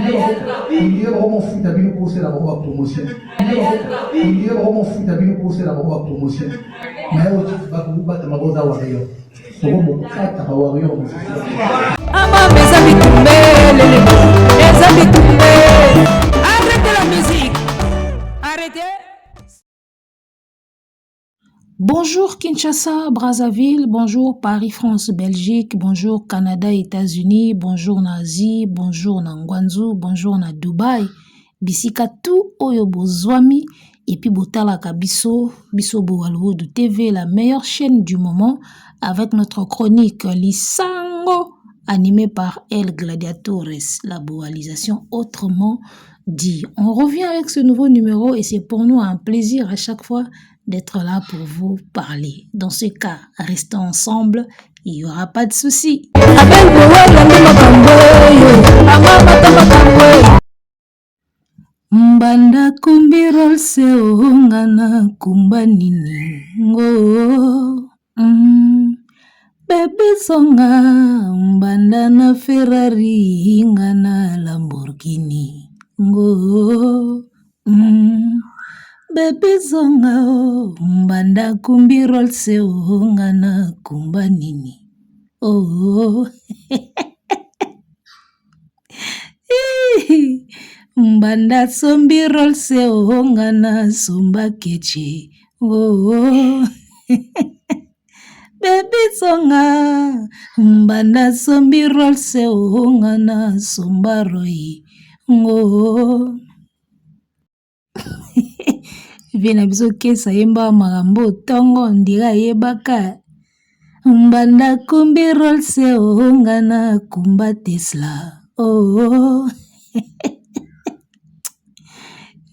Il y a vraiment fou t'as bien posé la bombe promotion. Il y a vraiment fou t'as bien posé la bombe promotion. Mais au titre va vous battre ma boda warrior. C'est bon mon kata ma warrior. Ama mes amis tombés, les amis tombés. Arrêtez la musique. Arrêtez. Bonjour Kinshasa, Brazzaville, bonjour Paris, France, Belgique, bonjour Canada, États-Unis, bonjour na Asie, bonjour na Ngwanzu, bonjour na Dubaï, bisika tout oyo bozwami, et puis botalaka biso bo Hollywood TV, la meilleure chaîne du moment, avec notre chronique Lisango, animée par El Gladiatores, la boalisation autrement dit. On revient avec ce nouveau numéro et c'est pour nous un plaisir à chaque fois d'être là pour vous parler. Dans ce cas, restons ensemble, il n'y aura pas de souci. Mbanda kumbirol se ngana kumba nini ngo Baby songa mbanda na Ferrari ngana Lamborghini ngo Baby zonga mbanda kumbirol se ngana kumba nini oh mbanda sombirol se ngana somba keche oh Baby zonga mbanda sombirol se ngana somba roi oh Vena biso kesa yemba magambo tongo ndira yebaka mbanda kumbi rolse ngana kumba Tesla oh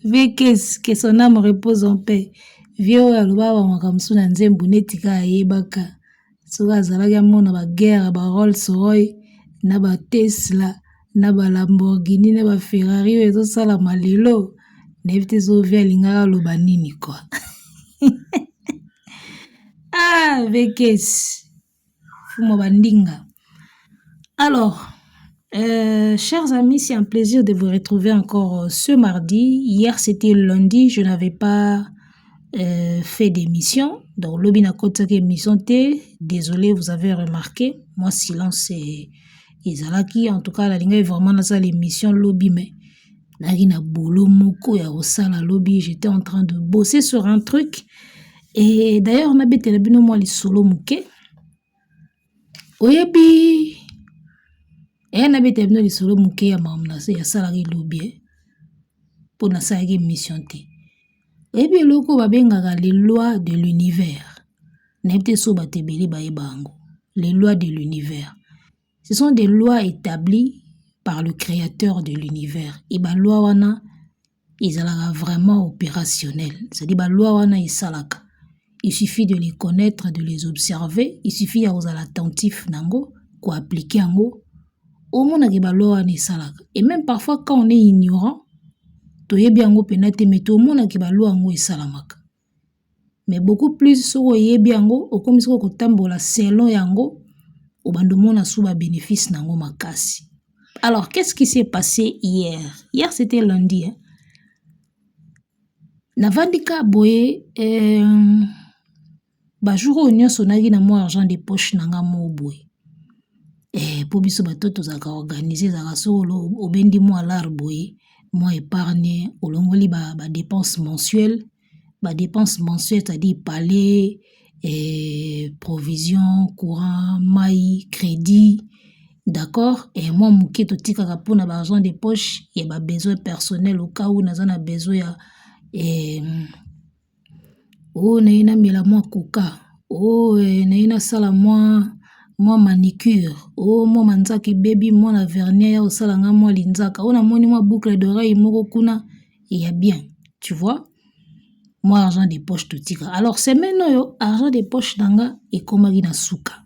Vekes que son âme repose en paix vieux aloba ba makamsu na nzembo netika yebaka soka zalaka mona ba guerre ba Rolls Royce na ba Tesla na ba Lamborghini na ba Ferrari ezo sala malilo Nevite zovia lingara loba nini quoi. Ah, Vekes. Fumo bandinga. Alors, chers amis, c'est un plaisir de vous retrouver encore ce mardi. Hier, c'était lundi, je n'avais pas fait d'émission. Donc, Lobby n'a pas émission T. Désolé, vous avez remarqué. Moi, silence, c'est Izalaki. En tout cas, la ligne est vraiment dans ça l'émission Lobby, mais Nagina boulot moko ya osala lobby, j'étais en train de bosser sur un truc et d'ailleurs on a bête la bino moi les solo muke oyebi et on a bête les solo muke ya mamna c'est ya salari lobby pour na sa mission te oyebi loko babengaka les lois de l'univers n'était so batebeli ba yebango les lois de l'univers ce sont des lois établies par le créateur de l'univers. Et ba loi wana izalaka vraiment opérationnel. C'est-à-dire ba loi wana isalaka. Il suffit de les connaître, de les observer. Il suffit ya ozala attentif nango, ko appliquer yango. Au mona ke ba loi wana isalaka. Et même parfois quand on est ignorant, toyebi yango penate mais to mona ke ba loi yango isalamaka. Mais beaucoup plus so yebi yango, okomisoko kotambola selon yango, obando mona suba bénéfice nango makasi. Alors, qu'est-ce qui s'est passé hier? Hier, c'était lundi. Hein? Navandika boye, jour où on sonagi na moi argent de poche nanga mo boye. Pour biso batoto zaka organiser zaka solo obendi mo alar boye, moi épargne olongoli ba dépenses mensuelles, c'est-à-dire palais, provision, courant, maï, crédit. D'accord? Et moi, mouké to tika kapona ba argent de poche, y a besoin personnel au cas où nazana besoin oh naina mila moi coca, oh naina sala moi manicure, oh moi manzaki baby moi la vernière au salanga moi linzaka, oh na moni moi boucle d'oreille moko kuna, il y a bien, tu vois? Moi argent de poche to tika. Alors c'est maintenant yo argent de poche nanga et komagi na suka.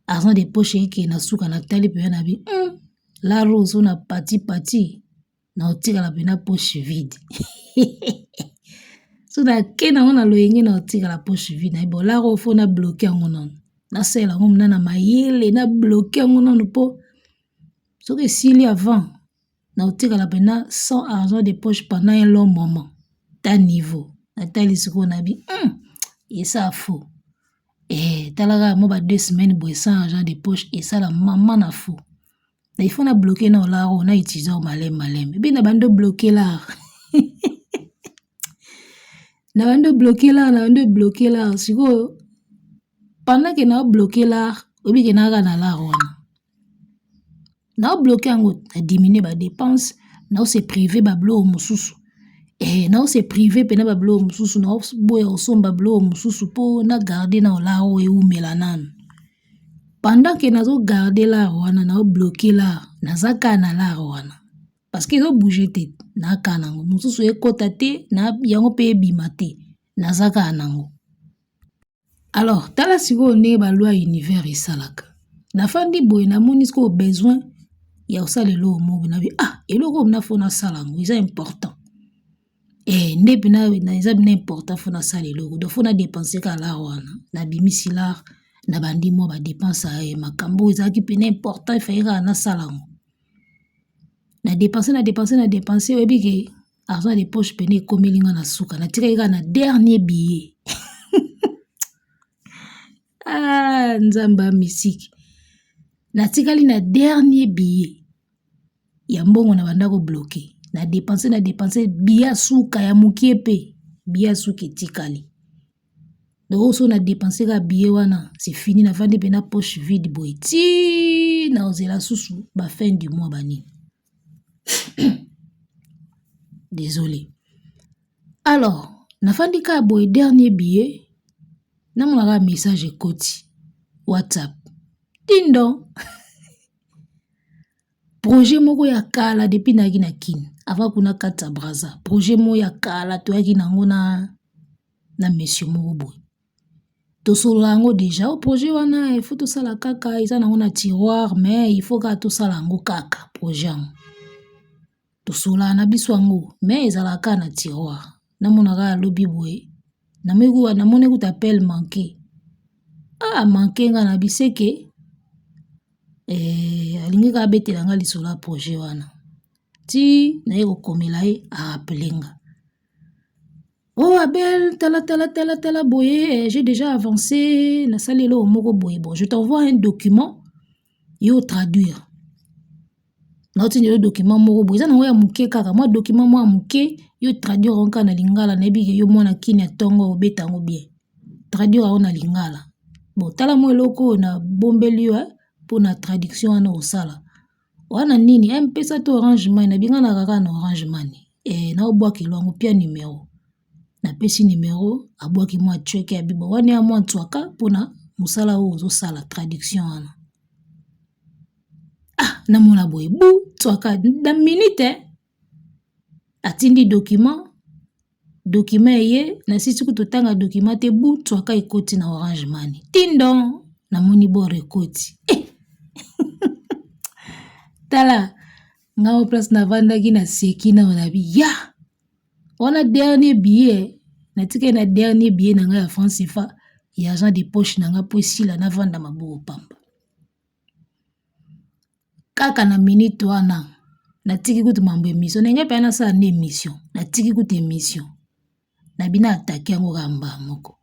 Argent de poche qui na suka na tali pe na bi la rose on a pati na otika la pena poche vide so da kena on a loyengi na otika la poche vide na bo la rose faut na bloquer ngo non na sela ngom na mayele na bloquer ngo non po so que s'il y avant na otikala pena sans argent de poche pendant un long moment ta niveau natali sikoyo na bi esa faux talaka mo ba 2 semaines boye sans argent de poche esala mama na faux na il faut na bloquer na olaro na utiliser malem ebi na bando bloquer la na bando bloquer la sikoyo pendant que na bloquer la obi ke na na la wana na bloquer yango na diminuer ba dépense na se privé ba blo mususu na se privé pena ba blo mususu na boya osomba blo mususu po na garder na olaro eumela nanu pendant que nazo garder la wana na bloquer la nazaka na la wana parce que zo bouger te na kanango mususu ekota te na yango pe ebima te nazaka nango. Alors tala siko ne ba loi univers esalaka na fandi boye na moni siko besoin ya osalelo mo na bi eloko na fona salango c'est important nde pena na eza bina important fona salelo do fona dépenser ka la wana na bimisi la na bandi mo ba dépense makambo ezaki pena important faira na salango na dépenser oyebi ke argent de poche pena ekomelinga na suka na tika na dernier billet nzamba misiki na tikali na dernier billet ya mbongo na bandako bloqué na dépenser billet suka ya mukie pe billet suka tikali donc so na dépenser ka billet wana c'est fini na vandi pena poche vide boy ti na ozela susu ba fin du mois bani désolé alors na vandi ka boy dernier billet na monaka message ekoti WhatsApp tindo projet moko ya kala depuis naki na kini avant kuna kata braza projet moko ya kala toyaki nango na monsieur moko boy tosolola yango déjà o projet wana il faut tosala kaka eza nango na tiroir mais il faut ka tosala yango kaka projet yango tosolola na biso yango mais ezalaka na tiroir namonaka alobi boye namoni kuta appel manqué manqué nga na biseke alingi ka betela nga lisolo ya projet wana ti naye kokomela ye appelenga Abel tala boye j'ai déjà avancé nasali eloko moko boye bon je t'envoie un document yo traduire naotindi yo document moko boye eza nango ya moke kaka mwa document mwa moke yo traduire onka na lingala nayebi ke yo mwana kini ya ntongo obeta yango bien traduire yango na lingala bon tala mo eloko oyo na bombeli yo mpona traduction wana osala wana nini mpesa to Orange Money nabinga kaka na Orange Money na obwaki lwango pia numéro napesi numéro abwaki mwa cheke ya bibo wana ya mwa ntwaka mpona mosala oyo ozosala traduction wana namona boye bu twaka na minute atindi document eye na sisi kutotanga document te bu twaka ekoti na Orange Money tindo namoni bore ekoti tala ngao place na vandaki na seki na onabi ya wana dernier billet natika na dernier billet na nga ya franc CFA ya argent de poche na nga po esila na vanda maboko pamba kaka na minute wana natiki kutu mambo émission nenge pe nasala na émission natiki kutu émission na bina ataki yango kamba moko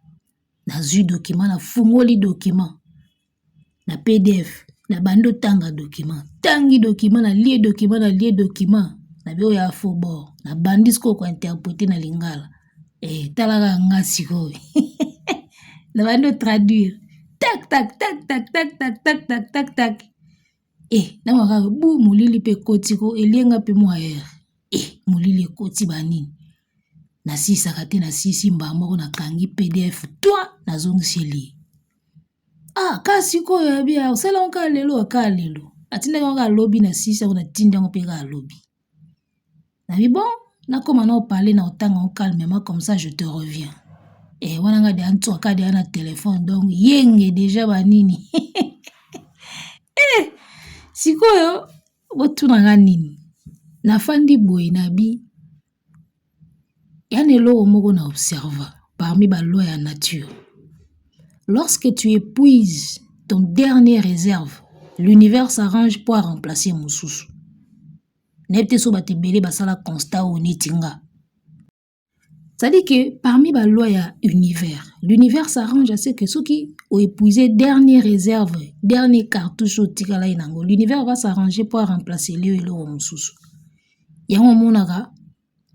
nazwi document na fungoli document na PDF na bando tanga document tangi document na lie document na bio ya faux bord na bandi sko ko interpréter na lingala talaka nga sikoyo na bando traduire tak na waka bu mulili pe kotiko elienga pe moyer mulili koti banini na sisaka te na sisi mbamoko na kangi PDF toi na zongisieli kasi koyo ya bia osala onka lelo atinda onka lobi na sisa ona tinda onka pe ka lobi na bi bon na koma na parler na otanga calmement comme ça je te reviens wana nga de anto ka de na téléphone donc yenge déjà banini sikoyo botuna nga nini nafandi boye na bi yani eloko moko na observe parmi ba loi ya nature. Lorsque tu épuises ton dernier réserve, l'univers s'arrange pour remplacer Moussoussou. N'était so batebele basala constat ou netinga. C'est-à-dire que parmi les lois, il y a l'univers. L'univers s'arrange à ce que ceux qui ont épuisé dernière réserve, dernier cartouche au tikala inango, l'univers va s'arranger pour remplacer le et le mususu. Il y a un monaga,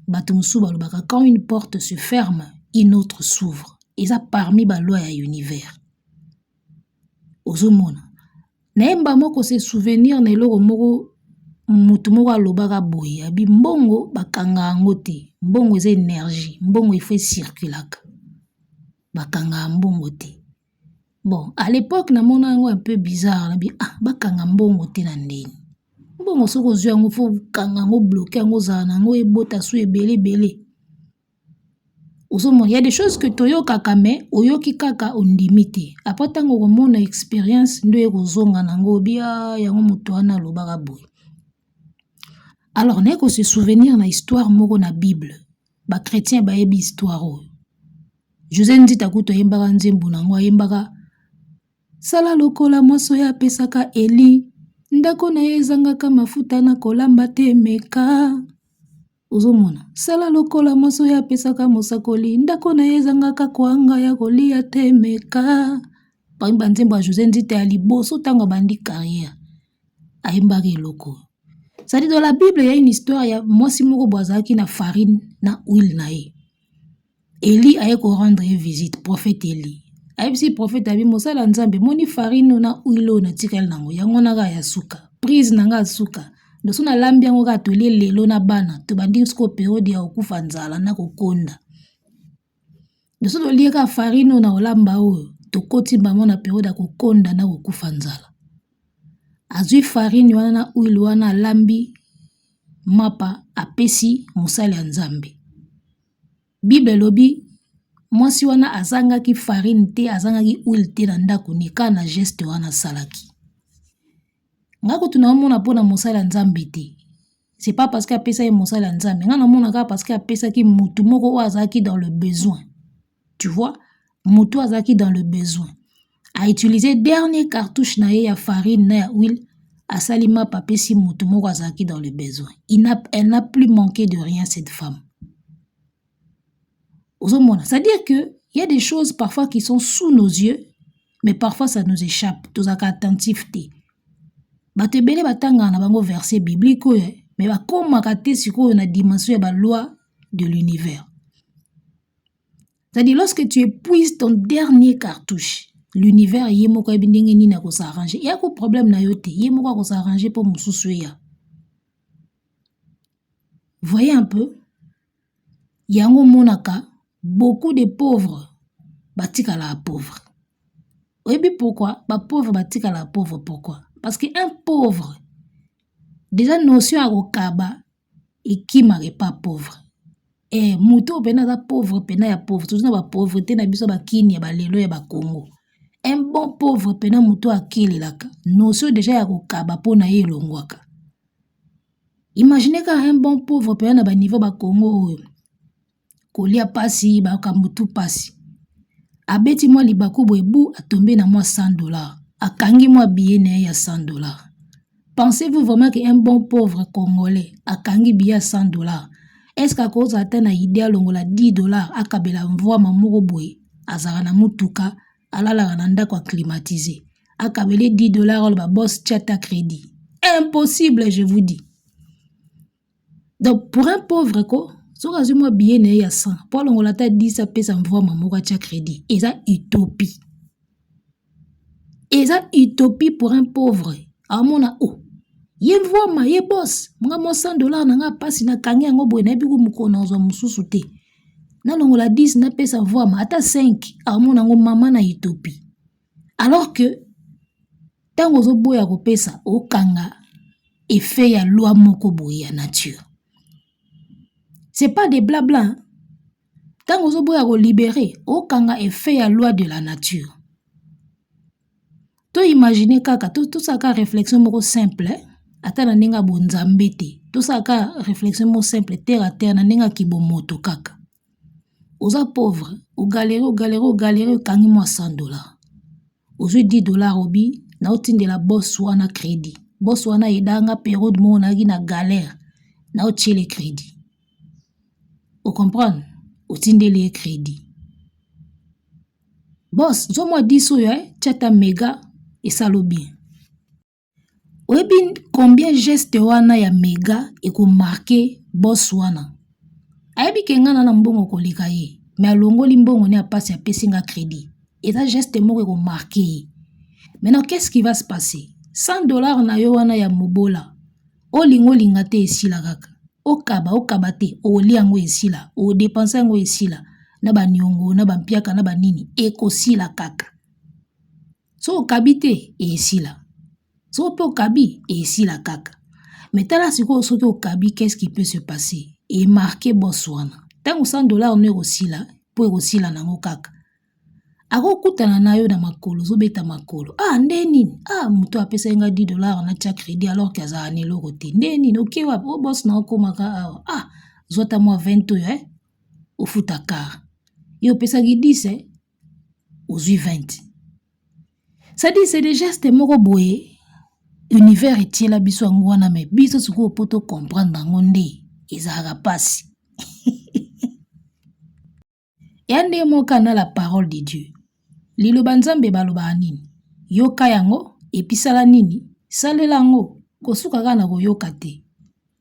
batumusu balubaka, quand une porte se ferme, une autre s'ouvre. Et ça parmi les lois, il y a l'univers. Ozomona. Naemba moko se souvenir na eloko moko mutu moko alobaka boye abi mbongo bakanga yango te. Mbongo eza énergie, mbongo il faut circulaka. Bakanga mbongo te. Bon, à l'époque namona yango un peu bizarre nabi bakanga mbongo te na ndeni. Mbongo soko zwa yango faut kanga yango bloquer yango za nango ebota su ebele. Il y a des choses que toyo kaka me oyoki kaka ondimi te. Après tango komona expérience ndo ekozonga nango bia yango mutu wana lobaka boye. Alors neko se souvenir na histoire moko na Bible. Ba chrétien ba yebi histoire o. José ndita kuto yembaka nzembo nango yembaka sala lokola mwaso ya pesaka Eli ndako na ye ezangaka mafuta na kolamba te meka. Ozomona sala lokola moso ya pesaka mosakoli ndako na ye ezangaka kwanga ya kolia te meka. Pamba nzembo ya José ndita ya liboso tango bandi carrière ayembaki eloko. C'est-à-dire dans la Bible il y a une histoire ya mwasi moko bwazaki na farine na huile na ye. Eli aye ko rendre visite prophète Eli. Ayebisi prophète abi mosala nzambe moni farine na huile na tikali nango yango naka ya suka. Prise nanga suka. Doso na lambi yango ka tolie lelo na bana to bandi sko periode ya okufa nzala na kokonda. Doso to lieka farine na olamba oyo to koti bango na periode ya kokonda na kokufa nzala. Azui farine wana na huile wana lambi mapa apesi mosali ya nzambe. Bible lobi mwasi wana azangaki farine te azangaki huile te na ndako ni ka na geste wana salaki. Ngako tunamona pona mosala nzambe te. C'est pas parce qu'il a pesa mosala nzambe. Ngana mona ka parce qu'il a pesa ki mutu moko o azaki dans le besoin. Tu vois, mutu azaki dans le besoin. A utilisé dernier cartouche na ye ya farine na ya huile a salima papesi mutu moko azaki dans le besoin. Elle n'a plus manqué de rien cette femme. C'est-à-dire que il y a des choses parfois qui sont sous nos yeux, mais parfois ça nous échappe. Tozaka attentif te. Bato ebele batanga na bango verset biblique mais bakomaka te sikoyo na dimension ya ba loi de l'univers. C'est-à-dire lorsque tu épuises ton dernier cartouche, l'univers ye moko yebi ndenge nini na ko s'arranger. Il y a ko problème na yo te, ye moko ko s'arranger pour mususu ya. Voyez un peu, yango monaka beaucoup de pauvres batika la pauvre. Oyebi pourquoi ba pauvre batika la pauvre pourquoi? Parce qu'un pauvre, déjà notion à Okaba, et qui m'aurait pas pauvre. Et mouto pena da pauvre, pena ya pauvre. Tout ça ba pauvreté na biso ba kini ya ba lelo ya ba Congo. Un bon pauvre pena mouto akili laka. Notion déjà ya Okaba pona ye longwaka. Imaginez qu'un bon pauvre pena ba niveau ba Congo. Kolia pasi ba kamutu pasi. Abeti moi libaku boebu a tombé na moi $100. Akangi moi billet na ya $100. Pensez-vous vraiment qu'un bon pauvre congolais akangi billet $100? Est-ce qu'à cause atteint idée longola $10 akabela mvua mamoko boye azara na mutuka alala na ndako climatisé akabele $10 ba boss chata crédit? Impossible, je vous dis. Donc pour un pauvre ko so azui moi billet na ya 100 pour longola ta 10 apesa mvua mamoko cha crédit. Eza utopie. Eza utopie pour un pauvre. Amona o. Ye mvua ma ye boss. Mga mo $100 na nga pasi na kangi yango boye na ebiku mukona ozo mususu te. Na longola 10 na pesa mvua ma ata 5. Amona ngo mama na utopie. Alors que tango zo boya ko pesa o kanga effet ya loi moko boye ya nature. C'est pas des blabla. Tango zo boya ko libérer o kanga effet ya loi de la nature. To imaginer kaka tout ça ka réflexion moko simple ata na ninga bonzambe te. Tout ça ka réflexion moko simple terre à terre na ninga kibomoto kaka. Oza pauvre, o galère kangi moi $100. Ozo $10 obi na otinde la boss wana crédit. Boss wana idanga période mo na gi na galère. na otie le crédit. Vous comprenez? Otinde le crédit. Boss, zo moi 10 oyo tchata méga et ça lo bien. Oyebi combien geste wana ya méga et ko marqué boss wana. Ayebi ke ngana na mbongo koleka ye, mais alongoli mbongo ne apasi ya pesinga crédit. Et ça geste moko ko marqué. Maintenant qu'est-ce qui va se passer? $100 na yo wana ya mobola. Olinga te esila kaka. Okaba te, oli yango esila, o dépenser yango esila. Na ba nyongo, na ba mpiaka, na ba nini, ekosila kaka. So okabi te, esila. So pe okabi, esila kaka. Mais tala siko soki okabi, qu'est-ce qui peut se passer? Et marqué boss wana. Tango $100 ne osila, po ekosila nango kaka. Ako kutana na yo na makolo, zo beta makolo. Ah, ndeni. Ah, muto apesa nga $10 na tia crédit alors que za anelo kote. Ndeni, ok wa, o boss na okomaka awa. Ah, zota moi 20 oyo, au futa car. Yo pesa gi 10, ozui 20. Ça dit, c'est des gestes moko boye. Univers etie la biso ngwana me biso suko poto comprendre ngonde. Ezara pasi. Yande moka na la parole de Dieu. Liloba nzambe baloba nini? Yoka yango, episala nini? Salela yango, kosuka kana koyoka te.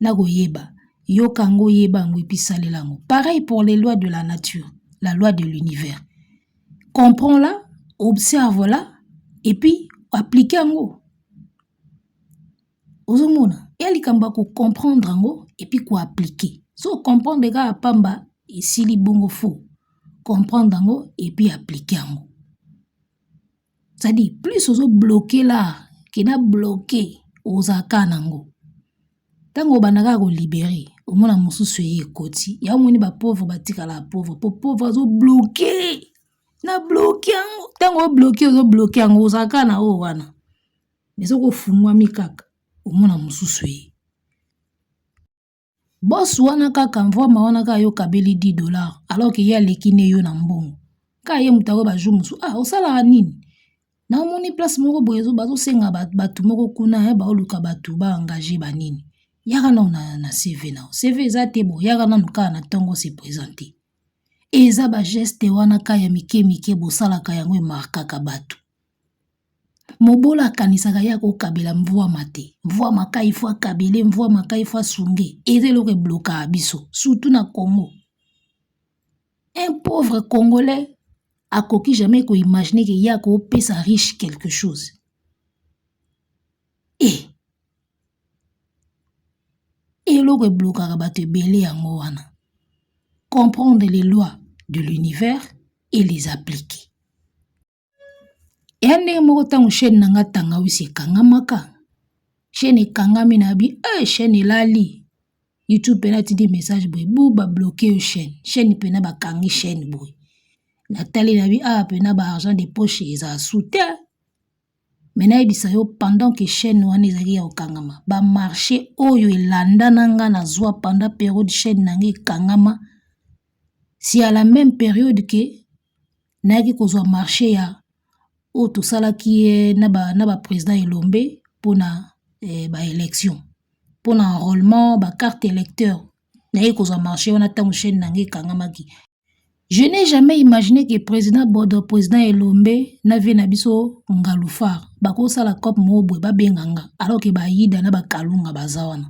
Na koyeba. Yoka yango yeba yango episalela yango. Pareil pour les lois de la nature, la loi de l'univers. Comprends-la, observe-la, et puis applique yango. Ozomona, yalikamba ko comprendre yango, et puis ko appliquer. So comprendre ga apamba, esili bongo fou. Comprendre yango, et puis appliquer yango. C'est-à-dire, plus ozo bloqué là, qui n'a bloqué aux akanango. Tango banaka ko libérer, au moins la mosusu ye koti. Ya moni ba pauvre batika la pauvre, pauvre ozo bloqué. Na bloqué yango. Tango ozo bloqué yango aux akana o wana. Mais oko fungwa mikaka, au moins la mosusu ye. Boss wana kaka mvoma wana ka yo kabeli $10 alors que ya lekine yo na mbongo. Ka ye mutako ba jomusu, ah osala nini? Na moni place moko boyezo bazo senga batu moko kuna ba oluka batu ba engager ba nini. Yaka na CV na. CV za te bo yaka na nuka na tongo se présenter. Eza ba geste wana ka ya mike bo sala ka yango markaka batu. Mobola kanisaka ya ko kabela mvua mate. Mvua makai fwa kabele, mvua makai fwa sunge. Eze lo ke bloka abiso, surtout na Congo. Un pauvre Congolais a koki jamais ko imaginer que ya ko pesa riche quelque chose. Et lo ke bloka ka bato ebele yango wana. Comprendre les lois de l'univers et les appliquer. Yande moko tango chaîne nanga tanga wisi kangamaka. Chaîne kangami na bi, chaîne elali. YouTube pena ti di message boy, ba bloquer yo chaîne. Chaîne pena ba kangi chaîne boy. Nathalie na bi pena ba argent de poche eza soute. Mena ebisa yo pendant que chaîne wana ezali ya okangama. Ba marché oyo elanda nanga na zwa pendant période chaîne nanga kangama. Si à la même période que naki kozwa marché ya o to sala ki na ba président Elombe pona ba élection. Pona enrôlement ba carte électeur. Naki kozwa marché wana tango chaîne nanga kangamaki. Je n'ai jamais imaginé que président Bodo, président Elombe, n'avait nabiso ngalufar. Bako sala cop mobwe ba benganga. Alors que ba yida na ba kalunga bazawana.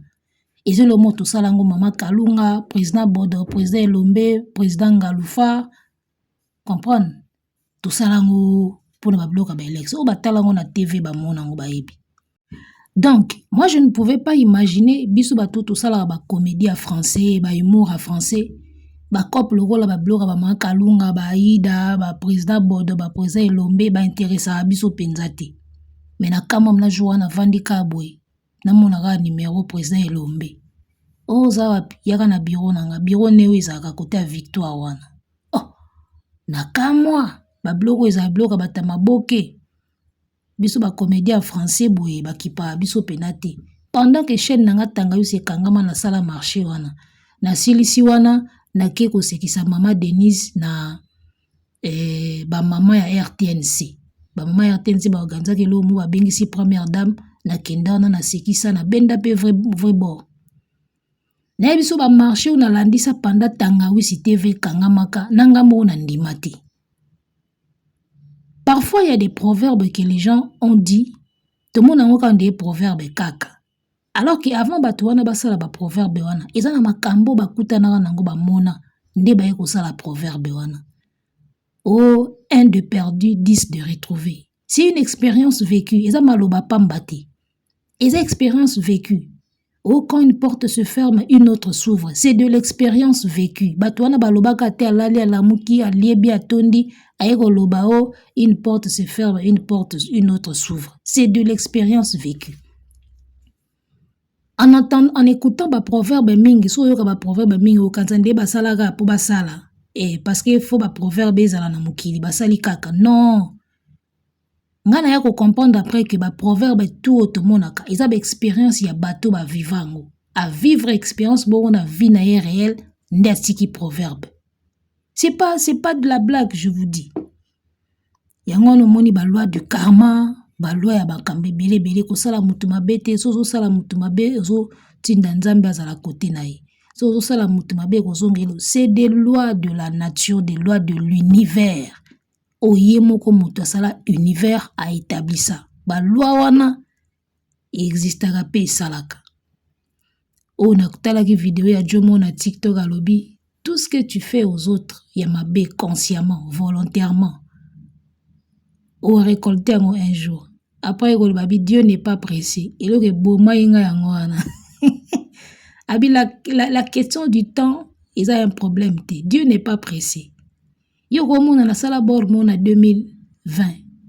Et c'est le mot tout ça lango mama kalunga, président Bodo, président Elombe, président ngalufar. Comprendre? Tout ça lango pour ne pas bloquer ba élection. Ou ba talango na TV ba monango ba ebi. Donc, moi je ne pouvais pas imaginer biso ba tout ça la ba comédie à français, ba humour à français. Ba cop logo la ba bloka ba mama kalunga ba ida ba président Bodo ba président Elombe ba intéressa biso penzate. Mais na kama mna joa na vandika boy na monaka numéro président Elombe. Oza wapi yaka na bureau nanga bureau neo ezaka côté à Victoire wana. Oh na kamwa ba bloko eza bloka ba tamaboke. Biso ba comédien français boy ba kipa biso penate. Pendant que chaîne nanga tanga yo se kangama na sala marché wana. Na silisi wana na ke kosekisa mama Denise na ba mama ya RTNC. Ba mama ya RTNC ba organisa ke lo mo ba bengisi première dame na kenda na sekisa na benda pe vrai bord. Na biso ba marché on a landisa pendant Tangawisi TV Kangamaka nangamo on ndimati. Parfois il y a des proverbes que les gens ont dit, tout le monde a encore des proverbes kaka. Alors que avant bato wana basala ba proverbe wana, ezana makambo bakuta na nango ba mona, nde ba yeko sala proverbe wana. Oh, un de perdu, 10 de retrouvé. C'est une expérience vécue, eza maloba pambati. Eza expérience vécue. Oh, quand une porte se ferme, une autre s'ouvre. C'est de l'expérience vécue. Batouana balobaka te alali alamuki aliebi atondi aeko loba oh, une porte se ferme, une autre s'ouvre. C'est de l'expérience vécue. En écoutant ba proverbe mingi, so yoka ba proverbe mingi okanzande basala po basala. Et parce que faut ba proverbe ezala na mukili basali kaka. Non. Ngana ya ko comprendre après que ba proverbe tout automonaka ils ba expérience ya bateau ba vivango à vivre expérience bon na vie na réel ndasiki proverbe c'est pas de la blague je vous dis yango no moni ba loi du karma ba loi ya ba kambe belé ko sala mutu mabete so sala mutu mabe zo tinda nzambe azala côté na ye so sala mutu mabe ko zongelo c'est des lois de la nature des lois de l'univers. Oye moko moto asala univers a établi ça. Ba loi wana existaka pe salaka. O na kutalaki vidéo ya Jomo na TikTok alobi tout ce que tu fais aux autres ya mabe consciemment, volontairement. O récolter un jour. Après babi Dieu n'est pas pressé. Et le boma inga yango wana. Abi la question du temps, ils a un problème te. Dieu n'est pas pressé. Yo komona na sala bord mona 2020.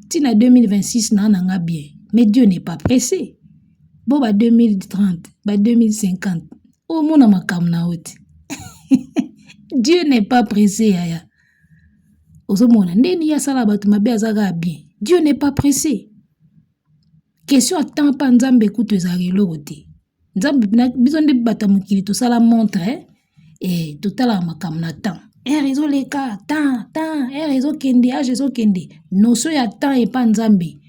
Tina 2026 na nga bien. Mais Dieu n'est pas pressé. Bo ba 2030, ba 2050. Oh mona makam na oti. Dieu n'est pas pressé yaya. Ozo mona ndeni ya sala batu mabe azaga bien. Dieu n'est pas pressé. Question attend pas nzambe kutu ezali logote. Nzambe bizonde bata mukili to sala montre et totala makam na temps. Réseau les cas, tant, réseau kende, réseau kende. Notion ya temps et pas nzambe.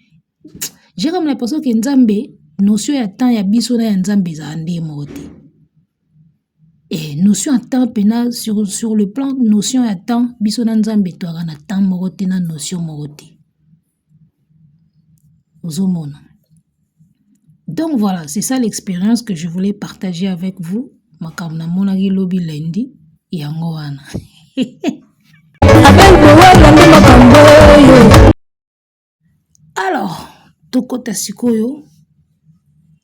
J'ai comme l'impression que nzambe, notion ya temps ya biso na ya nzambe za ande mote. Et notion ya temps pena sur le plan notion ya temps, biso na nzambe to na temps mote na notion mote. Ozomona. Donc voilà, c'est ça l'expérience que je voulais partager avec vous. Makamna monagi lobi lundi, yango wana. Alors, tokota sikoyo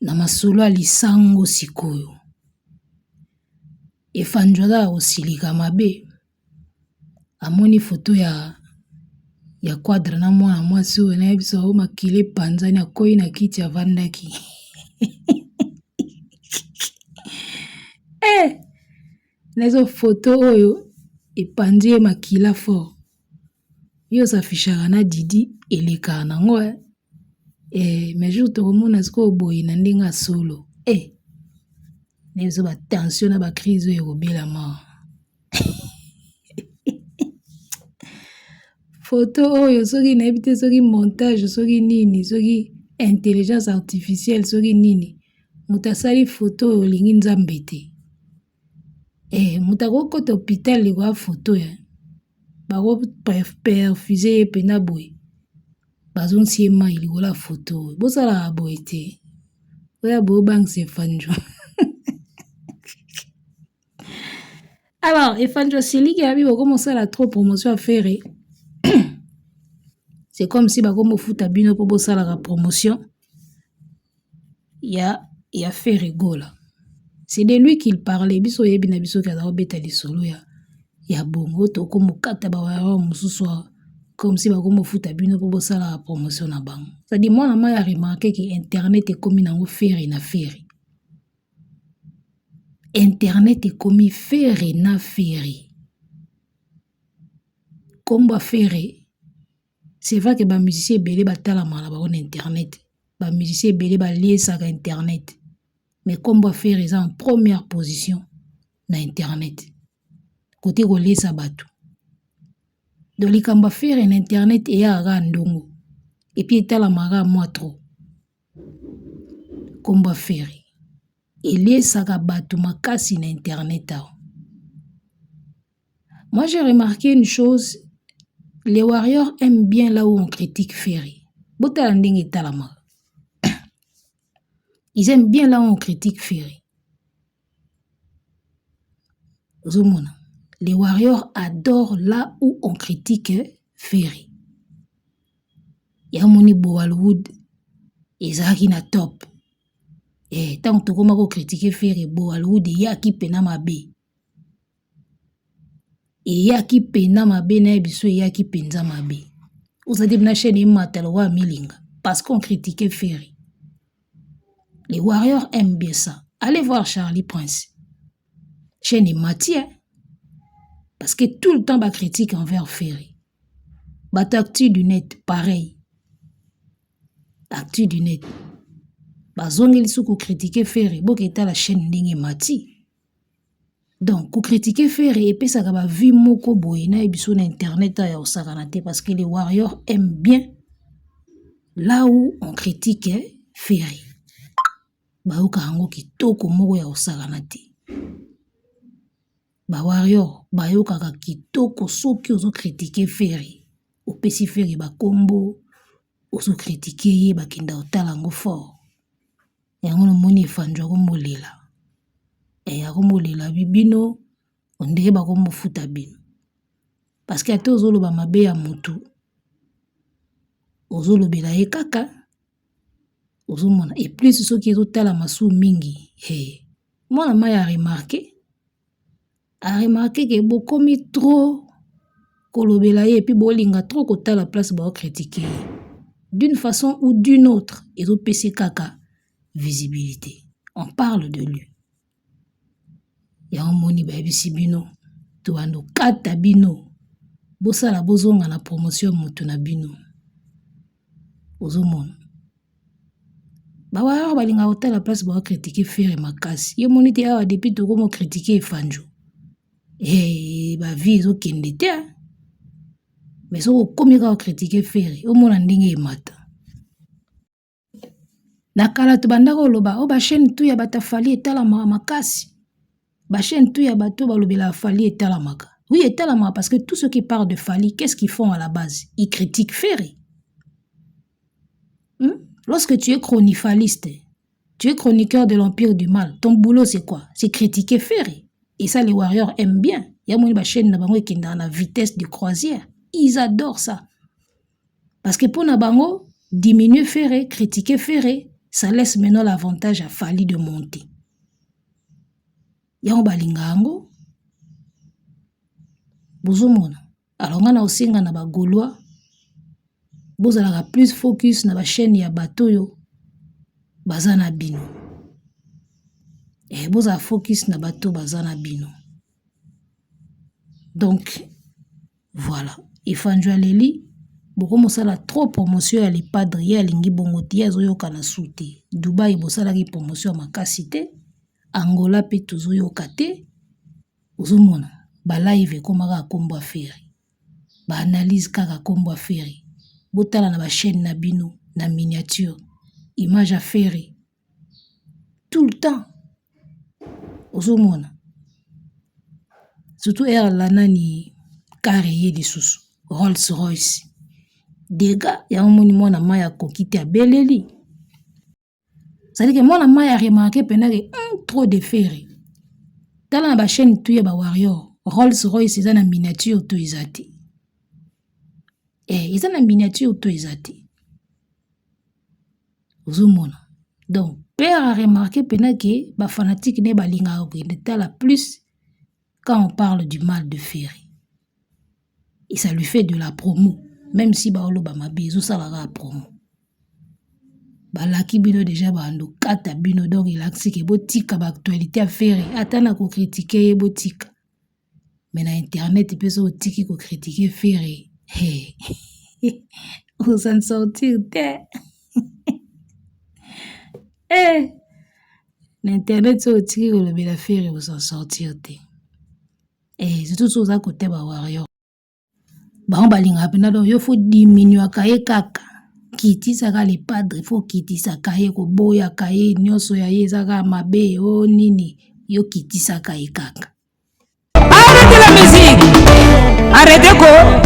na masolo lisango sikoyo. Efanjola osilika mabe. Amoni photo ya quadre na mwana mwasi oyo na biso o makile panzani akoyi na kiti ya vandaki. Nazo photo oyo epandie makila fort. Yo safishaka na Didi eleka nango mais jour tokomona siko boyi na ndinga solo. Nezo ba tension na ba crise oyo kobela ma. Photo oyo soki na ebite soki montage soki nini soki intelligence artificielle soki nini mutasali photo oyo lingi nzambe te. Mutako kota hôpital likwa photo ya bako perfuser pena boy bazonsi ema ilikola photo bosala boy te oya bo bang se fanjo. Alors efanjo siliki abi boko mosala trop promotion à faire. C'est comme si bako mofuta bino po bosala la promotion ya fait rigola. C'est de lui qu'il parlait. Biso yebi na biso kaza obeta lisolo ya bongo to ko mokata ba wa mususu comme si bako mofuta bino po bosala la promotion na bango. Ça dit moi na ma ya remarqué que internet est comme nango faire na faire. Internet est comme faire na faire. Komba faire. C'est vrai que ba musicien belé batala mala ba on internet. Ba musicien belé ba liesa ka internet. Mais komba faire est en première position na internet. Côté ko liesa batu. Donc li kamba faire na internet et ya ga ndongo. Et puis tala mara moi trop. Komba faire. eliesaka bato makasi na internet awa. Moi j'ai remarqué une chose, les warriors aiment bien là où on critique Ferry. Botala ndenge talamaka. Ils aiment bien là où on critique Ferry. Zomona. Les warriors adorent là où on critique Ferry. Yamoni Boalwood, ezaki na top. Tant que tu as critiqué Ferry, Boalwood, yaki pena mabe. Yaki pena mabe na biso yaki penza mabe. Vous avez dit na chaîne matalowa milinga parce qu'on critiquait Ferry. Les warriors aiment bien ça. Allez voir Charlie Prince. Chaîne Matia. Parce que tout le temps, bah critique envers Ferry. Bah actu du net, pareil. Actu du net. Bah zongeli sou critiquer Ferry. Bo keta la chaîne ndenge Mati. Donc, ko critiquer Ferry et puis ça va vu moko boye na ebiso na internet ya osakanate parce que les warriors aiment bien là où on critique Ferry. Ba oka hango kitoko moko ya osakanate. Ba warrior ba yokaka kitoko soki ozo critiquer Ferry. Opesi Ferry ba kombo ozo critiquer ye ba kenda otala ngo fort. Yango no moni fanjwa ko molela. Akomolela bibino ondeke bakomofuta bino. Parce que ate ozoloba mabe ya mutu. Ozolobela ye kaka. Ozomona. Et plus soki ezotala masu mingi. Mwana maya a remarqué que bokomi trop kolobela ye et puis bolinga trop kota la place ba critiquer. D'une façon ou d'une autre, ezopesi kaka visibilité. On parle de lui. Ya omoni ba bisi bino to ando kata bino. Bosala bozonga na promotion mutu na bino. Ozomona. Ba wa balinga kota la place ba critiquer Ferry makasi. Ye moni te awa depuis to komo critiquer Fanjo. Ba vie zo kende te. Mais so komi ka critiquer Ferry, o mona ndenge emata. Na kala to bandako loba o ba chaîne tu ya batafali etala makasi. Ba chaîne tu ya bato ba lobela Fali etala maka. Oui, etala maka parce que tous ceux qui parlent de Fali, qu'est-ce qu'ils font à la base? Ils critiquent Ferry. Lorsque tu es chronifaliste, tu es chroniqueur de l'Empire du Mal, ton boulot c'est quoi? C'est critiquer Ferry. Et ça, les warriors aiment bien. Il y a une chaîne qui est dans la vitesse de croisière. Ils adorent ça. Parce que pour Nabango, diminuer Ferry, critiquer Ferry, ça laisse maintenant l'avantage à Fali de monter. Il y a un balingango. Bozomona. Alors, on a aussi un Gaulois. Vous avez plus focus na ba chaîne ya batoyo. Bazana bino. Et vous avez focus na bato bazana bino. Donc, voilà. Et Fanjwa Leli, beaucoup mosala trop promotion ya les padres ya lingi bongoti ya zoyo kana souté. Dubaï bosala ki promotion makasité. Angola pe tuzoyo kate. Uzumona. Ba live komaka kombo Ferry. Ba analyse kaka kombo Ferry. Botala na ba chaîne na bino na miniature. Image à Ferry. Tout le temps. Uzumona. Surtout la ni carrière de sous Rolls Royce. Dega ya omoni mwana maya kokite a beleli. Ça dit que mwana maya remarqué penake trop de Ferry. Tala na ba chaîne tuye ba warrior. Rolls Royce eza na miniature to izati. Eza na miniature to izati. Uzumona. Donc père a remarqué penake ba fanatique ne balinga okende tala plus quand on parle du mal de Ferry. Et ça lui fait de la promo. Même si baolo bamabezo ça la promo. Balaki bino déjà bando kata bino donc il a que botika ba actualité à Ferry. Atana ko critiquer botika. Mais na internet il peut se tiki ko critiquer Ferry. Hey. On s'en sortir te. Eh. L'internet so tiki ko le bela Ferry on s'en sortir te. Eh, c'est tout ça côté ba warrior. Ba on balinga pena donc il faut diminuer kaye kaka kitisaka le padre fo kitisaka ye koboyaka ye nyonso ya ye ezaka mabe o nini yo kitisaka ye kaka. Arrêtez la musique. Arrêtez quoi?